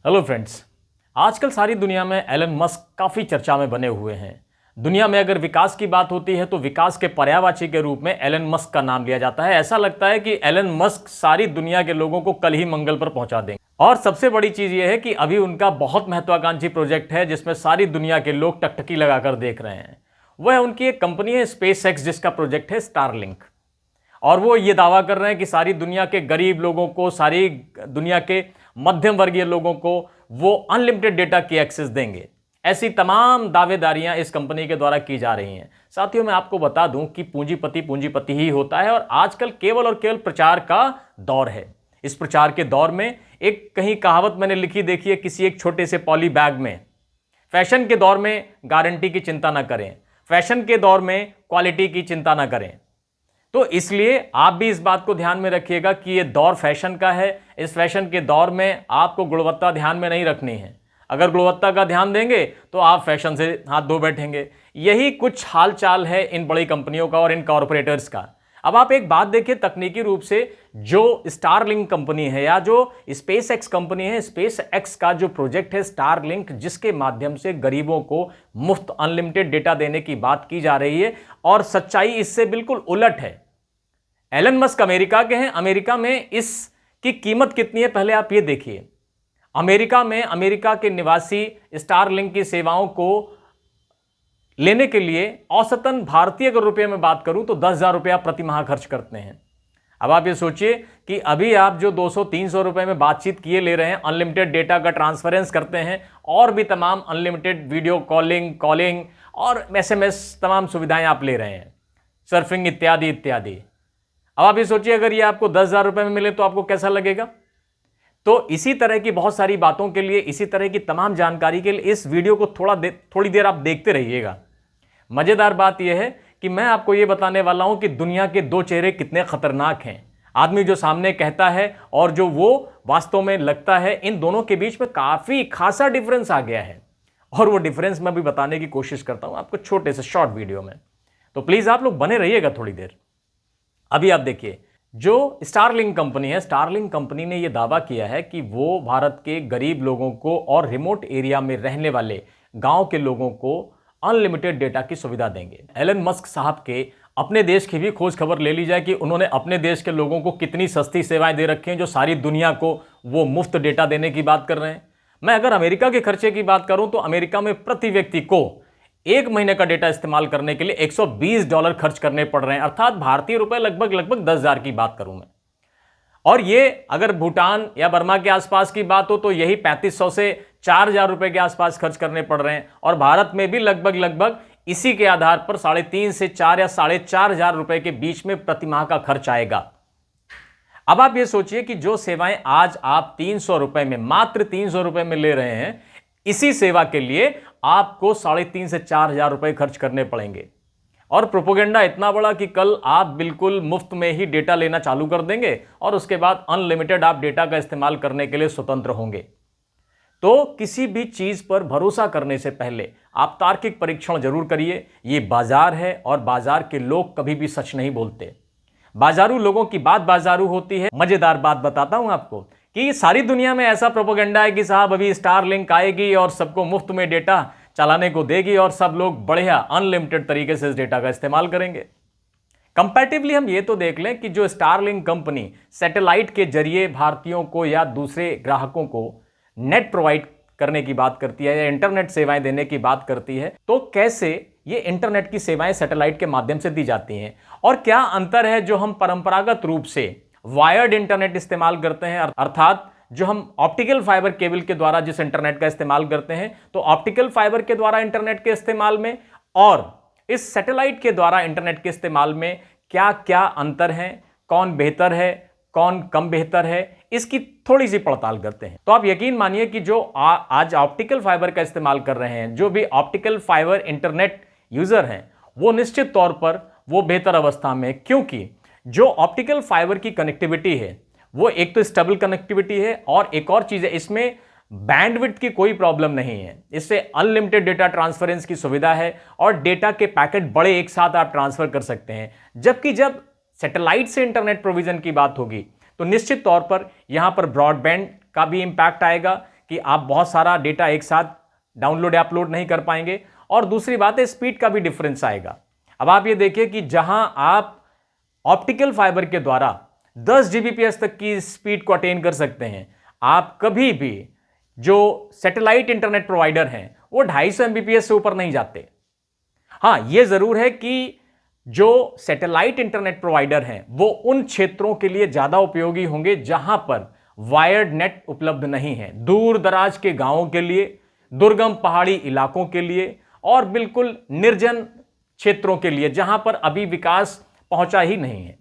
Hello friends. आजकल सारी दुनिया में एलन मस्क काफ़ी चर्चा में बने हुए हैं। दुनिया में अगर विकास की बात होती है तो विकास के पर्यायवाची के रूप में एलन मस्क का नाम लिया जाता है। ऐसा लगता है कि एलन मस्क सारी दुनिया के लोगों को कल ही मंगल पर पहुंचा देंगे। और सबसे बड़ी चीज़ यह है कि अभी उनका बहुत महत्वाकांक्षी प्रोजेक्ट है जिसमें सारी दुनिया के लोग टकटकी लगाकर देख रहे हैं। वह उनकी एक कंपनी है स्पेस एक्स, जिसका प्रोजेक्ट है स्टारलिंक। और वो ये दावा कर रहे हैं कि सारी दुनिया के गरीब लोगों को, सारी दुनिया के मध्यम वर्गीय लोगों को वो अनलिमिटेड डेटा की एक्सेस देंगे। ऐसी तमाम दावेदारियां इस कंपनी के द्वारा की जा रही हैं। साथियों, मैं आपको बता दूं कि पूंजीपति पूंजीपति ही होता है और आजकल केवल और केवल प्रचार का दौर है। इस प्रचार के दौर में एक कहीं कहावत मैंने लिखी देखी है किसी एक छोटे से पॉली बैग में, फैशन के दौर में गारंटी की चिंता ना करें, फैशन के दौर में क्वालिटी की चिंता ना करें। तो इसलिए आप भी इस बात को ध्यान में रखिएगा कि ये दौर फैशन का है। इस फैशन के दौर में आपको गुणवत्ता ध्यान में नहीं रखनी है। अगर गुणवत्ता का ध्यान देंगे तो आप फैशन से हाथ धो बैठेंगे। यही कुछ हाल चाल है इन बड़ी कंपनियों का और इन कॉरपोरेटर्स का। अब आप एक बात देखिए, तकनीकी रूप से जो स्टारलिंक कंपनी है या जो स्पेस एक्स कंपनी है, स्पेस एक्स का जो प्रोजेक्ट है स्टारलिंक, जिसके माध्यम से गरीबों को मुफ्त अनलिमिटेड डेटा देने की बात की जा रही है, और सच्चाई इससे बिल्कुल उलट है। एलन मस्क अमेरिका के हैं। अमेरिका में इसकी कीमत कितनी है पहले आप ये देखिए। अमेरिका में अमेरिका के निवासी स्टारलिंक की सेवाओं को लेने के लिए औसतन भारतीय अगर रुपये में बात करूं तो 10,000 रुपया प्रति माह खर्च करते हैं। अब आप ये सोचिए कि अभी आप जो 200-300 रुपए में बातचीत किए ले रहे हैं, अनलिमिटेड डेटा का ट्रांसफरेंस करते हैं और भी तमाम अनलिमिटेड वीडियो कॉलिंग और एसएमएस तमाम सुविधाएं आप ले रहे हैं, सर्फिंग इत्यादि इत्यादि। अब आप ये सोचिए अगर ये आपको 10,000 रुपए में मिले तो आपको कैसा लगेगा। तो इसी तरह की बहुत सारी बातों के लिए, इसी तरह की तमाम जानकारी के लिए इस वीडियो को थोड़ी देर आप देखते रहिएगा। मजेदार बात यह है कि मैं आपको यह बताने वाला हूं कि दुनिया के दो चेहरे कितने खतरनाक हैं। आदमी जो सामने कहता है और जो वो वास्तव में लगता है, इन दोनों के बीच में काफी खासा डिफरेंस आ गया है। और वो डिफरेंस मैं भी बताने की कोशिश करता हूं आपको छोटे से शॉर्ट वीडियो में। तो प्लीज आप लोग बने रहिएगा थोड़ी देर। अभी आप देखिए, जो स्टारलिंक कंपनी है, स्टारलिंक कंपनी ने यह दावा किया है कि वो भारत के गरीब लोगों को और रिमोट एरिया में रहने वाले गांव के लोगों को अनलिमिटेड डेटा की सुविधा देंगे। एलन मस्क साहब के अपने देश की भी खोज खबर ले ली जाए कि उन्होंने अपने देश के लोगों को कितनी सस्ती सेवाएं दे रखी हैं, जो सारी दुनिया को वो मुफ्त डेटा देने की बात कर रहे हैं। मैं अगर अमेरिका के खर्चे की बात करूं तो अमेरिका में प्रति व्यक्ति को एक महीने का डेटा इस्तेमाल करने के लिए $120 खर्च करने पड़ रहे हैं, अर्थात भारतीय रुपए लगभग 10,000 की बात करूं मैं। और ये अगर भूटान या बर्मा के आसपास की बात हो तो यही 3,500 से 4,000 रुपए के आसपास खर्च करने पड़ रहे हैं। और भारत में भी लगभग इसी के आधार पर 3,500 से 4 या 4,500 रुपए के बीच में प्रति माह का खर्च आएगा। अब आप ये सोचिए कि जो सेवाएं आज आप 300 रुपए में, मात्र 300 रुपए में ले रहे हैं, इसी सेवा के लिए आपको 3,500 से 4,000 रुपए खर्च करने पड़ेंगे। और प्रोपोगेंडा इतना बड़ा कि कल आप बिल्कुल मुफ्त में ही डेटा लेना चालू कर देंगे और उसके बाद अनलिमिटेड आप डेटा का इस्तेमाल करने के लिए स्वतंत्र होंगे। तो किसी भी चीज पर भरोसा करने से पहले आप तार्किक परीक्षण जरूर करिए। ये बाजार है और बाजार के लोग कभी भी सच नहीं बोलते। बाजारू लोगों की बात बाजारू होती है। मजेदार बात बताता हूं आपको कि सारी दुनिया में ऐसा प्रोपोगेंडा है कि साहब अभी स्टारलिंक आएगी और सबको मुफ्त में डेटा चलाने को देगी और सब लोग बढ़िया अनलिमिटेड तरीके से इस डेटा का इस्तेमाल करेंगे। कंपैरेटिवली हम ये तो देख लें कि जो स्टारलिंक कंपनी सैटेलाइट के जरिए भारतीयों को या दूसरे ग्राहकों को नेट प्रोवाइड करने की बात करती है या इंटरनेट सेवाएं देने की बात करती है, तो कैसे ये इंटरनेट की सेवाएं सैटेलाइट के माध्यम से दी जाती हैं और क्या अंतर है जो हम परंपरागत रूप से वायर्ड इंटरनेट इस्तेमाल करते हैं, अर्थात जो हम ऑप्टिकल फाइबर केबल के द्वारा जिस इंटरनेट का इस्तेमाल करते हैं, तो ऑप्टिकल फाइबर के द्वारा इंटरनेट के इस्तेमाल में और इस सैटेलाइट के द्वारा इंटरनेट के इस्तेमाल में क्या क्या अंतर है, कौन बेहतर है, कौन कम बेहतर है, इसकी थोड़ी सी पड़ताल करते हैं। तो आप यकीन मानिए कि जो आज ऑप्टिकल फाइबर का इस्तेमाल कर रहे हैं, जो भी ऑप्टिकल फाइबर इंटरनेट यूजर हैं, वो निश्चित तौर पर वो बेहतर अवस्था में, क्योंकि जो ऑप्टिकल फाइबर की कनेक्टिविटी है वो एक तो स्टेबल कनेक्टिविटी है और एक और चीज है, इसमें बैंडविड्थ की कोई प्रॉब्लम नहीं है। इससे अनलिमिटेड डेटा ट्रांसफरेंस की सुविधा है और डेटा के पैकेट बड़े एक साथ आप ट्रांसफर कर सकते हैं। जबकि जब सैटेलाइट से इंटरनेट प्रोविजन की बात होगी तो निश्चित तौर पर यहां पर ब्रॉडबैंड का भी इंपैक्ट आएगा, कि आप बहुत सारा डेटा एक साथ डाउनलोड या अपलोड नहीं कर पाएंगे, और दूसरी बात है स्पीड का भी डिफरेंस आएगा। अब आप ये देखिए कि जहां आप ऑप्टिकल फाइबर के द्वारा 10 Gbps तक की स्पीड को अटेन कर सकते हैं, आप कभी भी जो सैटेलाइट इंटरनेट प्रोवाइडर हैं वो 250 Mbps से ऊपर नहीं जाते। हां, यह जरूर है कि जो सैटेलाइट इंटरनेट प्रोवाइडर हैं वो उन क्षेत्रों के लिए ज्यादा उपयोगी होंगे जहां पर वायर्ड नेट उपलब्ध नहीं है, दूर दराज के गांवों के लिए, दुर्गम पहाड़ी इलाकों के लिए, और बिल्कुल निर्जन क्षेत्रों के लिए जहां पर अभी विकास पहुंचा ही नहीं है।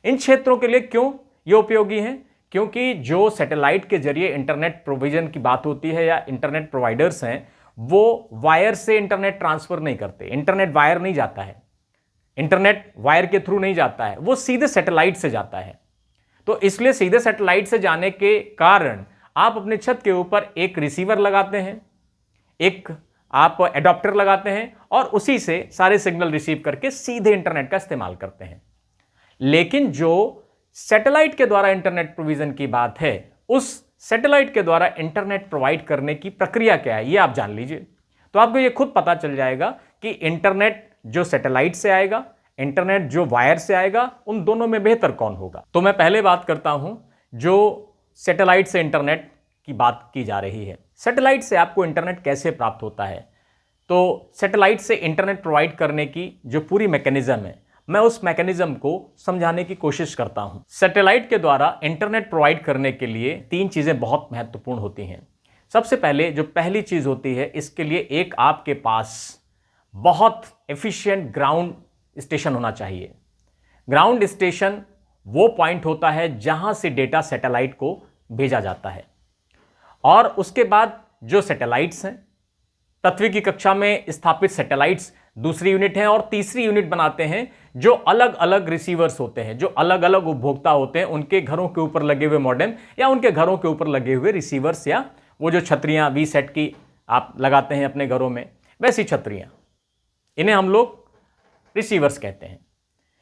इन क्षेत्रों के लिए क्यों ये उपयोगी हैं? क्योंकि जो सैटेलाइट के जरिए इंटरनेट प्रोविजन की बात होती है या इंटरनेट प्रोवाइडर्स हैं, वो वायर से इंटरनेट ट्रांसफर नहीं करते। इंटरनेट वायर नहीं जाता है, इंटरनेट वायर के थ्रू नहीं जाता है, वो सीधे सैटेलाइट से जाता है। तो इसलिए सीधे सैटेलाइट से जाने के कारण आप अपने छत के ऊपर एक रिसीवर लगाते हैं, एक आप एडाप्टर लगाते हैं, और उसी से सारे सिग्नल रिसीव करके सीधे इंटरनेट का इस्तेमाल करते हैं। लेकिन जो सैटेलाइट के द्वारा इंटरनेट प्रोविजन की बात है, उस सैटेलाइट के द्वारा इंटरनेट प्रोवाइड करने की प्रक्रिया क्या है, ये आप जान लीजिए, तो आपको ये खुद पता चल जाएगा कि इंटरनेट जो सैटेलाइट से आएगा, इंटरनेट जो वायर से आएगा, उन दोनों में बेहतर कौन होगा। तो मैं पहले बात करता हूं जो सैटेलाइट से इंटरनेट की बात की जा रही है। सैटेलाइट से आपको इंटरनेट कैसे प्राप्त होता है? तो सैटेलाइट से इंटरनेट प्रोवाइड करने की जो पूरी मैकेनिज्म है, मैं उस मैकेनिज्म को समझाने की कोशिश करता हूं। सैटेलाइट के द्वारा इंटरनेट प्रोवाइड करने के लिए 3 चीजें बहुत महत्वपूर्ण होती हैं। सबसे पहले जो पहली चीज होती है, इसके लिए एक आपके पास बहुत एफिशिएंट ग्राउंड स्टेशन होना चाहिए। ग्राउंड स्टेशन वो पॉइंट होता है जहां से डेटा सैटेलाइट को भेजा जाता है, और उसके बाद जो सैटेलाइट्स हैं, पृथ्वी की कक्षा में स्थापित सैटेलाइट्स दूसरी यूनिट है, और तीसरी यूनिट बनाते हैं जो अलग अलग रिसीवर्स होते हैं, जो अलग अलग उपभोक्ता होते हैं, उनके घरों के ऊपर लगे हुए मॉडेम या उनके घरों के ऊपर लगे हुए रिसीवर्स, या वो जो छतरियां वीसेट की आप लगाते हैं अपने घरों में, वैसी छतरियां, इन्हें हम लोग रिसीवर्स कहते हैं।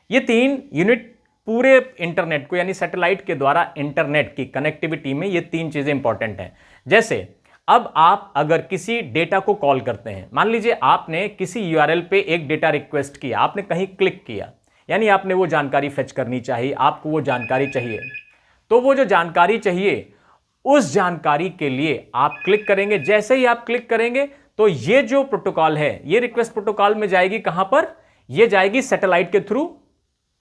ये 3 यूनिट पूरे इंटरनेट को, यानी सैटेलाइट के द्वारा इंटरनेट की कनेक्टिविटी में ये 3 चीजें इंपॉर्टेंट हैं। जैसे अब आप अगर किसी डेटा को कॉल करते हैं, मान लीजिए आपने किसी यूआरएल पे एक डेटा रिक्वेस्ट किया, आपने कहीं क्लिक किया, यानी आपने वो जानकारी फेच करनी चाहिए, आपको वो जानकारी चाहिए, तो वो जो जानकारी चाहिए उस जानकारी के लिए आप क्लिक करेंगे। जैसे ही आप क्लिक करेंगे तो ये जो प्रोटोकॉल है, ये रिक्वेस्ट प्रोटोकॉल में जाएगी कहां पर? ये जाएगी सैटेलाइट के थ्रू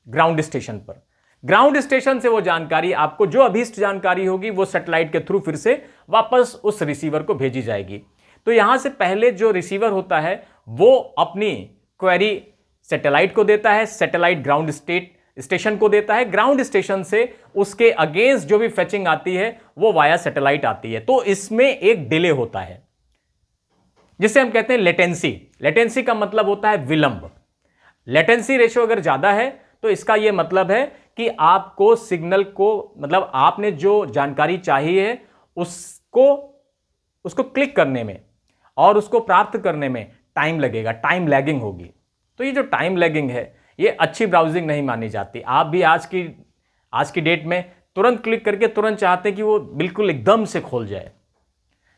ग्राउंड स्टेशन पर। ग्राउंड स्टेशन से वो जानकारी, आपको जो अभीष्ट जानकारी होगी, वो सैटेलाइट के थ्रू फिर से वापस उस रिसीवर को भेजी जाएगी। तो यहां से पहले जो रिसीवर होता है वो अपनी क्वेरी सैटेलाइट को देता है, सैटेलाइट ग्राउंड स्टेशन को देता है, ग्राउंड स्टेशन से उसके अगेंस्ट जो भी फेचिंग आती है वो वाया सैटेलाइट आती है। तो इसमें एक डिले होता है जिसे हम कहते हैं लेटेंसी। लेटेंसी का मतलब होता है विलंब। लेटेंसी रेशियो अगर ज्यादा है तो इसका यह मतलब है कि आपको सिग्नल को, मतलब आपने जो जानकारी चाहिए उसको क्लिक करने में और उसको प्राप्त करने में टाइम लगेगा, टाइम लैगिंग होगी। तो ये जो टाइम लैगिंग है ये अच्छी ब्राउजिंग नहीं मानी जाती। आप भी आज की डेट में तुरंत क्लिक करके तुरंत चाहते हैं कि वो बिल्कुल एकदम से खोल जाए।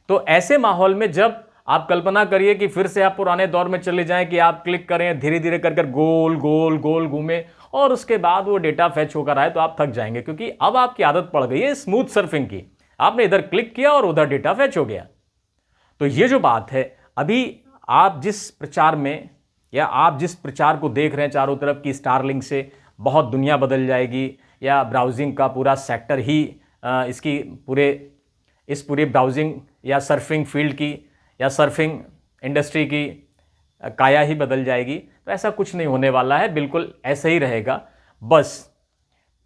तो ऐसे माहौल में जब आप कल्पना करिए कि फिर से आप पुराने दौर में चले जाएं कि आप क्लिक करें, धीरे धीरे कर गोल गोल गोल घूमें और उसके बाद वो डेटा फैच होकर आए, तो आप थक जाएंगे, क्योंकि अब आपकी आदत पड़ गई है स्मूथ सर्फिंग की। आपने इधर क्लिक किया और उधर डेटा फैच हो गया। तो ये जो बात है, अभी आप जिस प्रचार में या आप जिस प्रचार को देख रहे हैं चारों तरफ की स्टारलिंक से बहुत दुनिया बदल जाएगी, या ब्राउजिंग का पूरा सेक्टर ही इस पूरे ब्राउजिंग या सर्फिंग फील्ड की या सर्फिंग इंडस्ट्री की काया ही बदल जाएगी, तो ऐसा कुछ नहीं होने वाला है। बिल्कुल ऐसा ही रहेगा। बस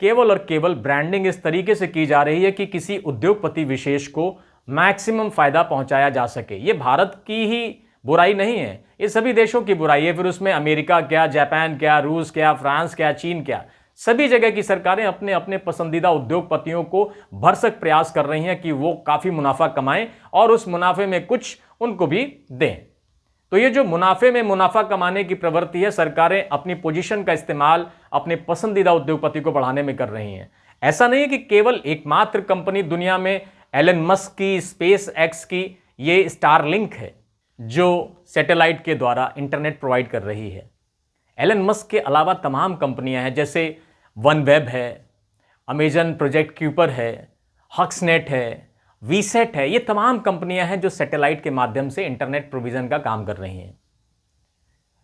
केवल और केवल ब्रांडिंग इस तरीके से की जा रही है कि किसी उद्योगपति विशेष को मैक्सिमम फायदा पहुंचाया जा सके। ये भारत की ही बुराई नहीं है, ये सभी देशों की बुराई है। फिर उसमें अमेरिका क्या, जापान क्या, रूस क्या, फ्रांस क्या, चीन क्या, सभी जगह की सरकारें अपने अपने पसंदीदा उद्योगपतियों को भरसक प्रयास कर रही हैं कि वो काफी मुनाफा कमाएं और उस मुनाफे में कुछ उनको भी दें। तो ये जो मुनाफे में मुनाफा कमाने की प्रवृत्ति है, सरकारें अपनी पोजीशन का इस्तेमाल अपने पसंदीदा उद्योगपति को बढ़ाने में कर रही हैं। ऐसा नहीं है कि केवल एकमात्र कंपनी दुनिया में एलन मस्क की, स्पेस एक्स की ये स्टारलिंक है जो सैटेलाइट के द्वारा इंटरनेट प्रोवाइड कर रही है। एलन मस्क के अलावा तमाम कंपनियां हैं, जैसे वन वेब है, अमेजन प्रोजेक्ट क्यूपर है, हक्सनेट है, वीसेट है। ये तमाम कंपनियां हैं जो सैटेलाइट के माध्यम से इंटरनेट प्रोविजन का काम कर रही हैं।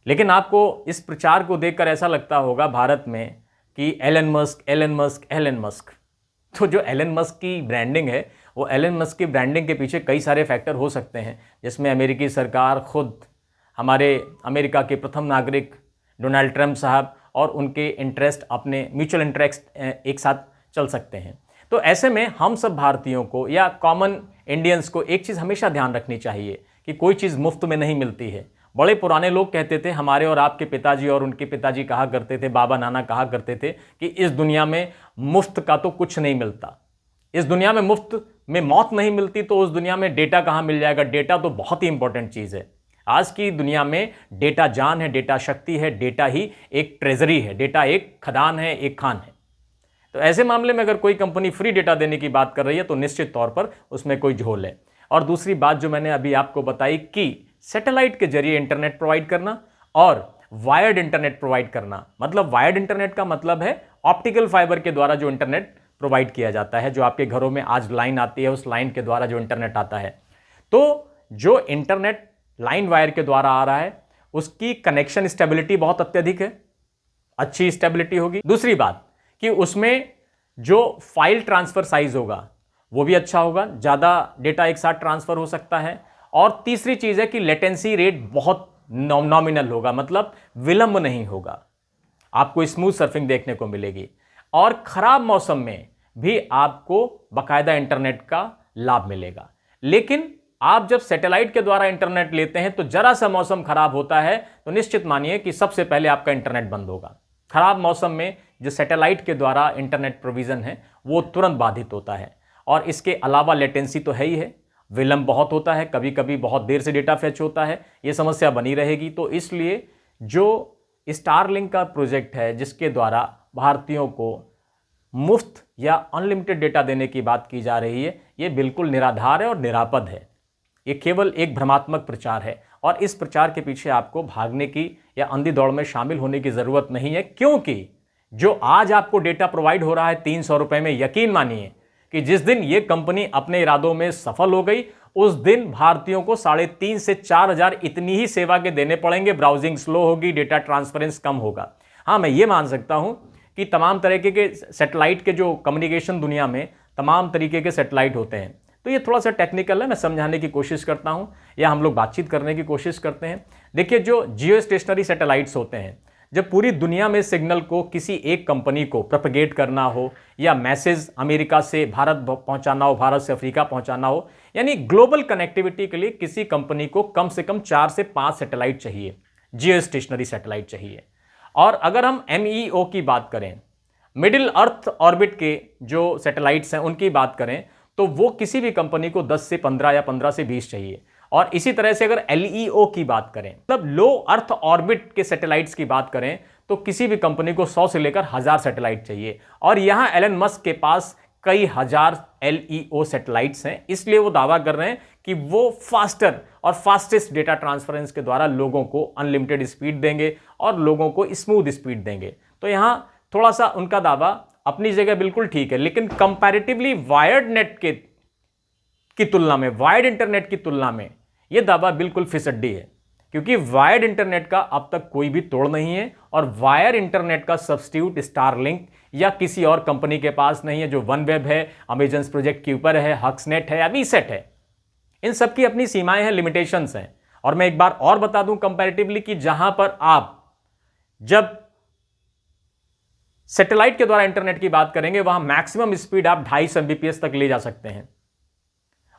लेकिन आपको इस प्रचार को देखकर ऐसा लगता होगा भारत में कि Elon Musk, Elon Musk, Elon Musk. तो जो एलन मस्क की ब्रांडिंग है, वो एलन मस्क की ब्रांडिंग के पीछे कई सारे फैक्टर हो सकते हैं, जिसमें अमेरिकी सरकार, खुद हमारे अमेरिका के प्रथम नागरिक डोनाल्ड ट्रंप साहब और उनके इंटरेस्ट, अपने म्यूचुअल इंटरेस्ट एक साथ चल सकते हैं। तो ऐसे में हम सब भारतीयों को या कॉमन इंडियंस को एक चीज़ हमेशा ध्यान रखनी चाहिए कि कोई चीज़ मुफ्त में नहीं मिलती है। बड़े पुराने लोग कहते थे, हमारे और आपके पिताजी और उनके पिताजी कहा करते थे, बाबा नाना कहा करते थे कि इस दुनिया में मुफ्त का तो कुछ नहीं मिलता। इस दुनिया में मुफ्त में मौत नहीं मिलती, तो उस दुनिया में डेटा कहाँ मिल जाएगा। डेटा तो बहुत ही इंपॉर्टेंट चीज़ है। आज की दुनिया में डेटा जान है, डेटा शक्ति है, डेटा ही एक ट्रेजरी है, डेटा एक खदान है, एक खान है। तो ऐसे मामले में अगर कोई कंपनी फ्री डेटा देने की बात कर रही है तो निश्चित तौर पर उसमें कोई झोल है। और दूसरी बात जो मैंने अभी आपको बताई कि सैटेलाइट के जरिए इंटरनेट प्रोवाइड करना और वायर्ड इंटरनेट प्रोवाइड करना, मतलब वायर्ड इंटरनेट का मतलब है ऑप्टिकल फाइबर के द्वारा जो इंटरनेट प्रोवाइड किया जाता है, जो आपके घरों में आज लाइन आती है, उस लाइन के द्वारा जो इंटरनेट आता है। तो जो इंटरनेट लाइन वायर के द्वारा आ रहा है उसकी कनेक्शन स्टेबिलिटी बहुत अत्यधिक है, अच्छी स्टेबिलिटी होगी। दूसरी बात कि उसमें जो फाइल ट्रांसफर साइज होगा वो भी अच्छा होगा, ज़्यादा डेटा एक साथ ट्रांसफर हो सकता है। और तीसरी चीज़ है कि लेटेंसी रेट बहुत नॉमिनल होगा, मतलब विलंब नहीं होगा, आपको स्मूथ सर्फिंग देखने को मिलेगी। और ख़राब मौसम में भी आपको बाकायदा इंटरनेट का लाभ मिलेगा। लेकिन आप जब सैटेलाइट के द्वारा इंटरनेट लेते हैं तो जरा सा मौसम खराब होता है तो निश्चित मानिए कि सबसे पहले आपका इंटरनेट बंद होगा। खराब मौसम में जो सैटेलाइट के द्वारा इंटरनेट प्रोविज़न है वो तुरंत बाधित होता है। और इसके अलावा लेटेंसी तो है ही है, विलंब बहुत होता है, कभी कभी बहुत देर से डेटा फेच होता है, ये समस्या बनी रहेगी। तो इसलिए जो स्टारलिंक का प्रोजेक्ट है जिसके द्वारा भारतीयों को मुफ्त या अनलिमिटेड डेटा देने की बात की जा रही है, ये बिल्कुल निराधार है और निरापद है। ये केवल एक भ्रमात्मक प्रचार है और इस प्रचार के पीछे आपको भागने की या अंधी दौड़ में शामिल होने की ज़रूरत नहीं है, क्योंकि जो आज आपको डेटा प्रोवाइड हो रहा है 300 रुपये में, यकीन मानिए कि जिस दिन ये कंपनी अपने इरादों में सफल हो गई उस दिन भारतीयों को 3,500 से 4,000 इतनी ही सेवा के देने पड़ेंगे। ब्राउजिंग स्लो होगी, डेटा ट्रांसफरेंस कम होगा। हाँ, मैं ये मान सकता हूं कि तमाम तरीके के सैटेलाइट के जो कम्युनिकेशन दुनिया में तमाम तरीके के सैटेलाइट होते हैं, तो ये थोड़ा सा टेक्निकल है, मैं समझाने की कोशिश करता हूं या हम लोग बातचीत करने की कोशिश करते हैं। देखिए, जो जियो स्टेशनरी सैटेलाइट्स होते हैं, जब पूरी दुनिया में सिग्नल को किसी एक कंपनी को प्रोपेगेट करना हो या मैसेज अमेरिका से भारत पहुंचाना हो, भारत से अफ्रीका पहुंचाना हो, यानी ग्लोबल कनेक्टिविटी के लिए किसी कंपनी को कम से कम 4 से 5 सैटेलाइट चाहिए, जियो स्टेशनरी सैटेलाइट चाहिए। और अगर हम MEO की बात करें, मिडिल अर्थ ऑर्बिट के जो सैटेलाइट्स हैं उनकी बात करें, तो वो किसी भी कंपनी को 10 से 15 या 15 से 20 चाहिए। और इसी तरह से अगर LEO की बात करें, मतलब लो अर्थ ऑर्बिट के सैटेलाइट्स की बात करें, तो किसी भी कंपनी को 100 से लेकर 1000 सैटेलाइट चाहिए। और यहां एलन मस्क के पास कई हजार LEO सैटेलाइट्स हैं, इसलिए वो दावा कर रहे हैं कि वो फास्टर और फास्टेस्ट डेटा ट्रांसफरेंस के द्वारा लोगों को अनलिमिटेड स्पीड देंगे और लोगों को स्मूथ स्पीड देंगे। तो यहां थोड़ा सा उनका दावा अपनी जगह बिल्कुल ठीक है, लेकिन कंपैरेटिवली वायर्ड नेट की तुलना में, वायर्ड इंटरनेट की तुलना में यह दावा बिल्कुल फिसड्डी है, क्योंकि वायर्ड इंटरनेट का अब तक कोई भी तोड़ नहीं है और वायर इंटरनेट का सब्स्टिट्यूट स्टारलिंक या किसी और कंपनी के पास नहीं है। जो वन वेब है, अमेजन प्रोजेक्ट क्यूपर है, हक्सनेट है या वीसेट है, इन सब की अपनी सीमाएं हैं, लिमिटेशंस हैं। और मैं एक बार और बता दूं कंपैरेटिवली कि जहां पर आप जब सैटेलाइट के द्वारा इंटरनेट की बात करेंगे वहां मैक्सिमम स्पीड आप 250 Mbps तक ले जा सकते हैं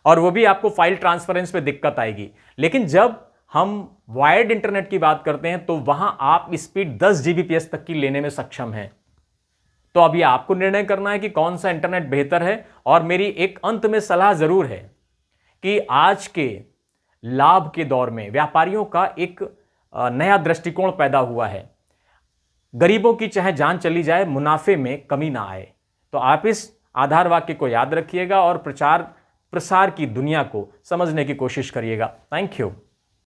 और वो भी आपको फाइल ट्रांसफरेंस पे दिक्कत आएगी। लेकिन जब हम वायर्ड इंटरनेट की बात करते हैं तो वहां आप स्पीड 10 Gbps तक की लेने में सक्षम हैं। तो अभी आपको निर्णय करना है कि कौन सा इंटरनेट बेहतर है। और मेरी एक अंत में सलाह जरूर है कि आज के लाभ के दौर में व्यापारियों का एक नया दृष्टिकोण पैदा हुआ है। गरीबों की चाहे जान चली जाए, मुनाफे में कमी ना आए। तो आप इस आधार वाक्य को याद रखिएगा और प्रचार प्रसार की दुनिया को समझने की कोशिश करिएगा। Thank you.